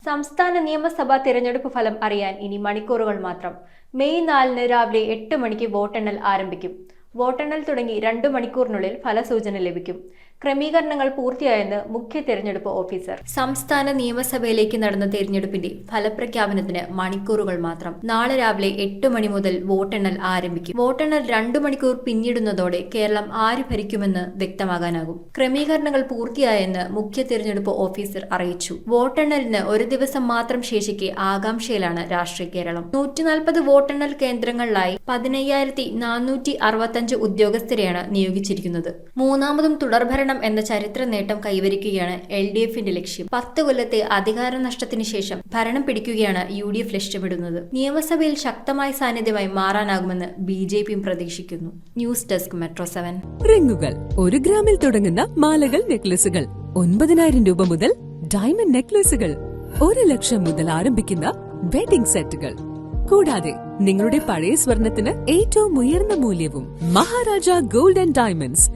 സംസ്ഥാന നിയമസഭാ തിരഞ്ഞെടുപ്പ് ഫലം അറിയാൻ ഇനി മണിക്കൂറുകൾ മാത്രം. മെയ് 4 രാവിലെ 8 മണിക്ക് വോട്ടെണ്ണൽ ആരംഭിക്കും. വോട്ടെണ്ണൽ തുടങ്ങി 2 മണിക്കൂറിനുള്ളിൽ ഫലസൂചന ലഭിക്കും. ക്രമീകരണങ്ങൾ പൂർത്തിയായെന്ന് മുഖ്യ തിരഞ്ഞെടുപ്പ് ഓഫീസർ. സംസ്ഥാന നിയമസഭയിലേക്ക് നടന്ന തിരഞ്ഞെടുപ്പിന്റെ ഫലപ്രഖ്യാപനത്തിന് മണിക്കൂറുകൾ മാത്രം. നാളെ രാവിലെ 8 മണി മുതൽ വോട്ടെണ്ണൽ ആരംഭിക്കും. വോട്ടെണ്ണൽ 2 മണിക്കൂർ പിന്നിടുന്നതോടെ കേരളം ആര് ഭരിക്കുമെന്ന് വ്യക്തമാകാനാകും. ക്രമീകരണങ്ങൾ പൂർത്തിയായെന്ന് മുഖ്യ തിരഞ്ഞെടുപ്പ് ഓഫീസർ അറിയിച്ചു. വോട്ടെണ്ണലിന് ഒരു ദിവസം മാത്രം ശേഷിക്കെ ആകാംക്ഷയിലാണ് രാഷ്ട്രീയ കേരളം. 140 വോട്ടെണ്ണൽ കേന്ദ്രങ്ങളിലായി 15,465 ഉദ്യോഗസ്ഥരെയാണ് നിയോഗിച്ചിരിക്കുന്നത്. മൂന്നാമതും തുടർഭരണം എന്ന ചരിത്ര നേട്ടം കൈവരിക്കുകയാണ് LDFന്റെ ലക്ഷ്യം. 10 കൊല്ലത്തെ അധികാര നഷ്ടത്തിന് ശേഷം ഭരണം പിടിക്കുകയാണ് UDF ലക്ഷ്യമിടുന്നത്. നിയമസഭയിൽ ശക്തമായ സാന്നിധ്യമായി മാറാനാകുമെന്ന് BJPയും പ്രതീക്ഷിക്കുന്നു. News desk metro 7. റിങ്ങുകൾ 1 ഗ്രാമിൽ തുടങ്ങുന്ന മാലകൾ, നെക്ലസുകൾ 9,000 രൂപ മുതൽ ഡയമണ്ട് നെക്ലസുകൾ 1 ലക്ഷം മുതൽ ആരംഭിക്കുന്ന വെഡിംഗ് സെറ്റുകൾ. കൂടാതെ നിങ്ങളുടെ പഴയ സ്വർണത്തിന് ഏറ്റവും ഉയർന്ന മൂല്യവും. Maharaja gold and diamonds